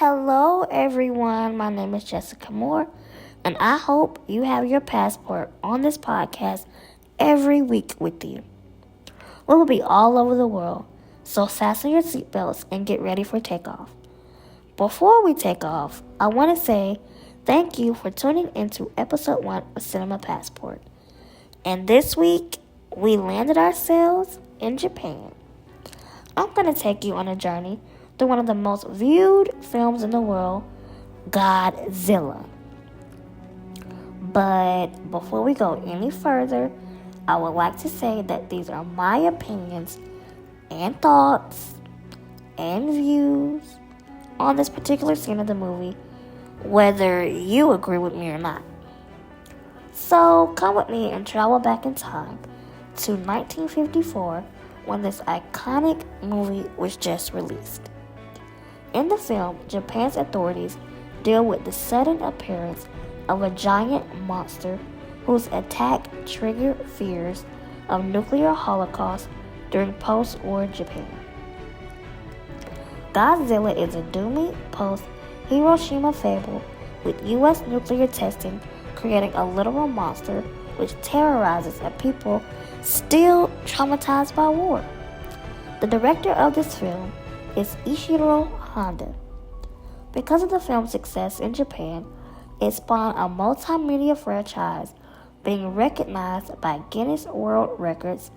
Hello, everyone. My name is Jessica Moore, and I hope you have your passport on this podcast every week with you. We will be all over the world, so fasten your seatbelts and get ready for takeoff. Before we take off, I want to say thank you for tuning into episode 1 of Cinema Passport. And this week, we landed ourselves in Japan. I'm going to take you on a journey through one of the most viewed films in the world, Godzilla. But before we go any further, I would like to say that these are my opinions and thoughts and views on this particular scene of the movie, whether you agree with me or not. So come with me and travel back in time to 1954 when this iconic movie was just released. In the film, Japan's authorities deal with the sudden appearance of a giant monster whose attack triggered fears of nuclear holocaust during post-war Japan. Godzilla is a doomy post-Hiroshima fable with U.S. nuclear testing creating a literal monster which terrorizes a people still traumatized by war. The director of this film is Ishiro Honda. Because of the film's success in Japan, it spawned a multimedia franchise being recognized by Guinness World Records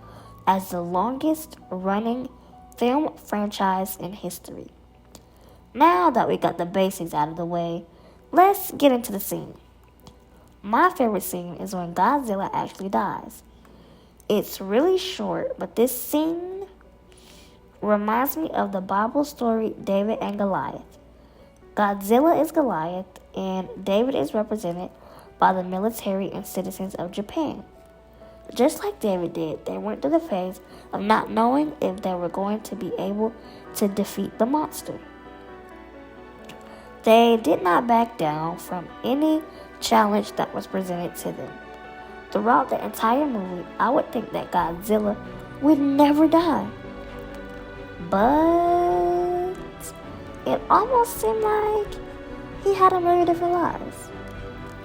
as the longest running film franchise in history. Now that we got the basics out of the way, let's get into the scene. My favorite scene is when Godzilla actually dies. It's really short, but this scene reminds me of the Bible story David and Goliath. Godzilla is Goliath, and David is represented by the military and citizens of Japan. Just like David did, they went through the phase of not knowing if they were going to be able to defeat the monster. They did not back down from any challenge that was presented to them. Throughout the entire movie, I would think that Godzilla would never die. But it almost seemed like he had a million different lives.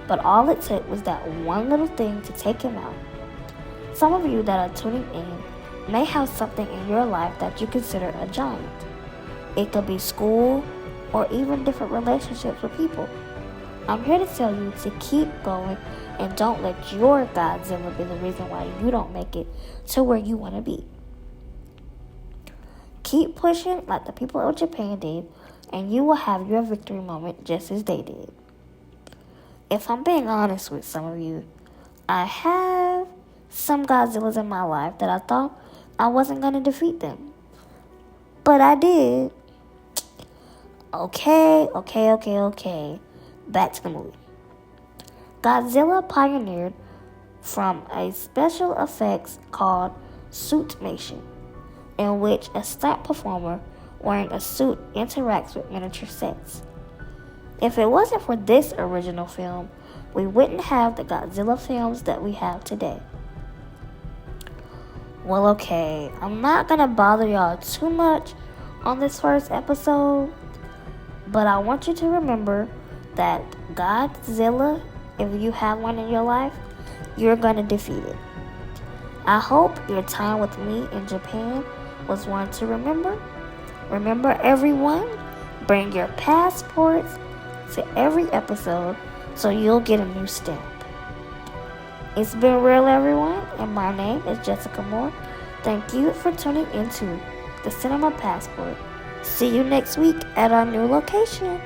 But all it took was that one little thing to take him out. Some of you that are tuning in may have something in your life that you consider a giant. It could be school or even different relationships with people. I'm here to tell you to keep going and don't let your Godzilla be the reason why you don't make it to where you want to be. Keep pushing like the people of Japan did, and you will have your victory moment just as they did. If I'm being honest with some of you, I have some Godzillas in my life that I thought I wasn't going to defeat them. But I did. Okay. Back to the movie. Godzilla pioneered from a special effects called suitmation, in which a stunt performer wearing a suit interacts with miniature sets. If it wasn't for this original film, we wouldn't have the Godzilla films that we have today. Well, okay, I'm not gonna bother y'all too much on this first episode, but I want you to remember that Godzilla, if you have one in your life, you're gonna defeat it. I hope your time with me in Japan was one to remember. Remember, everyone, bring your passports to every episode so you'll get a new stamp. It's been real, everyone, and my name is Jessica Moore. Thank you for tuning into the Cinema Passport. See you next week at our new location.